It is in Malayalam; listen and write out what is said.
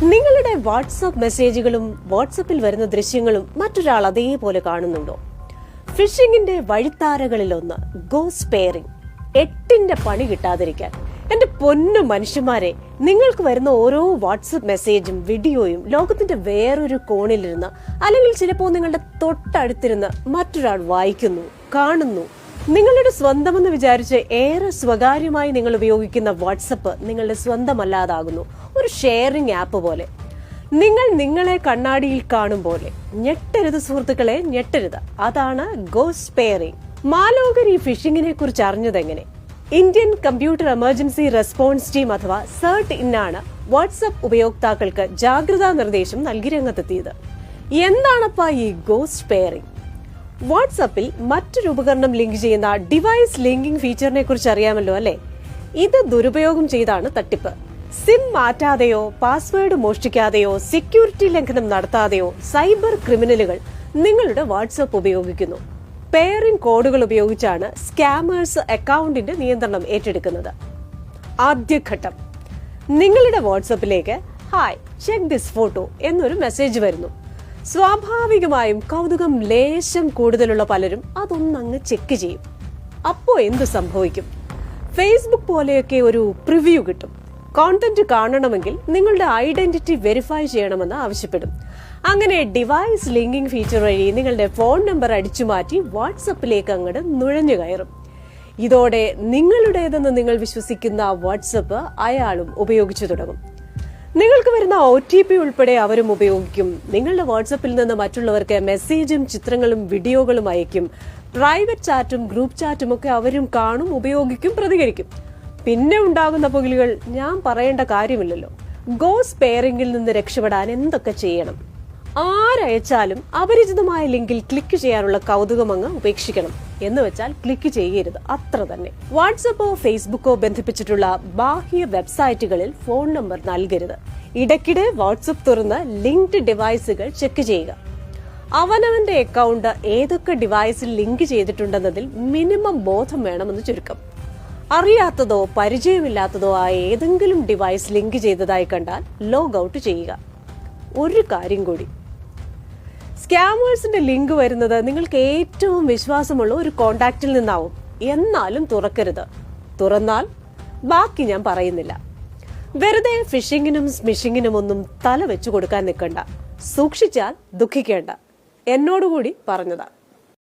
നിങ്ങളുടെ വാട്സാപ്പ് മെസ്സേജുകളും വാട്സാപ്പിൽ വരുന്ന ദൃശ്യങ്ങളും മറ്റൊരാൾ അതേപോലെ കാണുന്നുണ്ടോ? ഫിഷിംഗിന്റെ വഴിത്താരകളിലൊന്ന് ഗോസ്റ്റ് പെയറിംഗ്. 8ന്റെ പണി കിട്ടാതിരിക്കാൻ. എന്റെ പൊന്നു മനുഷ്യന്മാരെ, നിങ്ങൾക്ക് വരുന്ന ഓരോ വാട്സപ്പ് മെസ്സേജും വീഡിയോയും ലോകത്തിന്റെ വേറൊരു കോണിലിരുന്ന് അല്ലെങ്കിൽ ചിലപ്പോൾ നിങ്ങളുടെ തൊട്ടടുത്തിരുന്ന് മറ്റൊരാൾ വായിക്കുന്നു, കാണുന്നു. നിങ്ങളുടെ സ്വന്തമെന്ന് വിചാരിച്ച് ഏറെ സ്വകാര്യമായി നിങ്ങൾ ഉപയോഗിക്കുന്ന വാട്സപ്പ് നിങ്ങളുടെ സ്വന്തമല്ലാതാകുന്നു. ഒരു ഷെയറിംഗ് ആപ്പ് പോലെ. നിങ്ങൾ നിങ്ങളെ കണ്ണാടിയിൽ കാണും പോലെ. ഞെട്ടരുത് സുഹൃത്തുക്കളെ, ഞെട്ടരുത്. അതാണ് ഗോസ്റ്റ് പെയറിംഗ്. മാലോകർ ഈ ഫിഷിംഗിനെ കുറിച്ച് അറിഞ്ഞതെങ്ങനെ? Indian computer emergency response team അഥവാ CERT ആണ് വാട്സ്ആപ്പ് ഉപയോക്താക്കൾക്ക് ജാഗ്രതാ നിർദ്ദേശം നൽകി രംഗത്തെത്തിയത്. എന്താണപ്പാ ഈ ഗോസ്റ്റ് പെയറിംഗ്? വാട്സാപ്പിൽ മറ്റൊരു ഉപകരണം ലിങ്ക് ചെയ്യുന്ന ഡിവൈസ് ലിങ്കിംഗ് ഫീച്ചറിനെ കുറിച്ച് അറിയാമല്ലോ അല്ലെ? ഇത് ദുരുപയോഗം ചെയ്താണ് തട്ടിപ്പ്. സിം മാറ്റാതെയോ പാസ്വേഡ് മോഷ്ടിക്കാതെയോ സെക്യൂരിറ്റി ലംഘനം നടത്താതെയോ സൈബർ ക്രിമിനലുകൾ നിങ്ങളുടെ വാട്സാപ്പ് ഉപയോഗിക്കുന്നു. പെയറിംഗ് കോഡുകൾ ഉപയോഗിച്ചാണ് സ്കാമേഴ്സ് അക്കൗണ്ടിന്റെ നിയന്ത്രണം ഏറ്റെടുക്കുന്നത്. ആദ്യഘട്ടം, നിങ്ങളുടെ വാട്സാപ്പിലേക്ക് ഹായ് ചെക്ക് ദിസ് ഫോട്ടോ എന്നൊരു മെസ്സേജ് വരുന്നു. സ്വാഭാവികമായും കൗതുകം ലേശം കൂടുതലുള്ള പലരും അതൊന്നങ്ങ് ചെക്ക് ചെയ്യും. അപ്പോ എന്ത് സംഭവിക്കും? ഫേസ്ബുക്ക് പോലെയൊക്കെ ഒരു പ്രിവ്യൂ കിട്ടും. കോണ്ടന്റ് കാണണമെങ്കിൽ നിങ്ങളുടെ ഐഡന്റിറ്റി വെരിഫൈ ചെയ്യണമെന്ന് ആവശ്യപ്പെടും. അങ്ങനെ ഡിവൈസ് ലിങ്കിംഗ് ഫീച്ചർ വഴി നിങ്ങളുടെ ഫോൺ നമ്പർ അടിച്ചുമാറ്റി വാട്സപ്പിലേക്ക് അങ്ങോട്ട് നുഴഞ്ഞു കയറും. ഇതോടെ നിങ്ങളുടേതെന്ന് നിങ്ങൾ വിശ്വസിക്കുന്ന വാട്സപ്പ് അയാളും ഉപയോഗിച്ചു തുടങ്ങും. നിങ്ങൾക്ക് വരുന്ന OTP ഉൾപ്പെടെ അവരും ഉപയോഗിക്കും. നിങ്ങളുടെ വാട്സപ്പിൽ നിന്ന് മറ്റുള്ളവർക്ക് മെസ്സേജും ചിത്രങ്ങളും വീഡിയോകളും അയക്കും. പ്രൈവറ്റ് ചാറ്റും ഗ്രൂപ്പ് ചാറ്റും ഒക്കെ അവരും കാണും, ഉപയോഗിക്കും, പ്രതികരിക്കും. പിന്നെ ഉണ്ടാകുന്ന പുകിലുകൾ ഞാൻ പറയേണ്ട കാര്യമില്ലല്ലോ. ഗോസ്റ്റ് പെയറിംഗിൽ നിന്ന് രക്ഷപ്പെടാൻ എന്തൊക്കെ ചെയ്യണം? ആരയച്ചാലും അപരിചിതമായ ലിങ്കിൽ ക്ലിക്ക് ചെയ്യാനുള്ള കൗതുകം അങ്ങ് ഉപേക്ഷിക്കണം. എന്ന് വെച്ചാൽ ക്ലിക്ക് ചെയ്യരുത്, അത്ര തന്നെ. വാട്സപ്പോ ഫേസ്ബുക്കോ ബന്ധിപ്പിച്ചിട്ടുള്ള ബാഹ്യ വെബ്സൈറ്റുകളിൽ ഫോൺ നമ്പർ നൽകരുത്. ഇടയ്ക്കിടെ വാട്സപ്പ് തുറന്ന് ലിങ്ക്ഡ് ഡിവൈസുകൾ ചെക്ക് ചെയ്യുക. അവനവന്റെ അക്കൗണ്ട് ഏതൊക്കെ ഡിവൈസിൽ ലിങ്ക് ചെയ്തിട്ടുണ്ടെന്നതിൽ മിനിമം ബോധം വേണമെന്ന് ചുരുക്കം. അറിയാത്തതോ പരിചയമില്ലാത്തതോ ആയ ഏതെങ്കിലും ഡിവൈസ് ലിങ്ക് ചെയ്തതായി കണ്ടാൽ ലോഗ് ഔട്ട് ചെയ്യുക. ഒരു കാര്യം കൂടി, സ്കാമേഴ്സിന്റെ ലിങ്ക് വരുന്നത് നിങ്ങൾക്ക് ഏറ്റവും വിശ്വാസമുള്ള ഒരു കോണ്ടാക്റ്റിൽ നിന്നാവും. എന്നാലും തുറക്കരുത്. തുറന്നാൽ ബാക്കി ഞാൻ പറയുന്നില്ല. വെറുതെ ഫിഷിംഗിനും സ്മിഷിംഗിനും ഒന്നും തല വെച്ചു കൊടുക്കാൻ നിൽക്കണ്ട. സൂക്ഷിച്ചാൽ ദുഃഖിക്കേണ്ട. എന്നോടുകൂടി പറഞ്ഞതാ.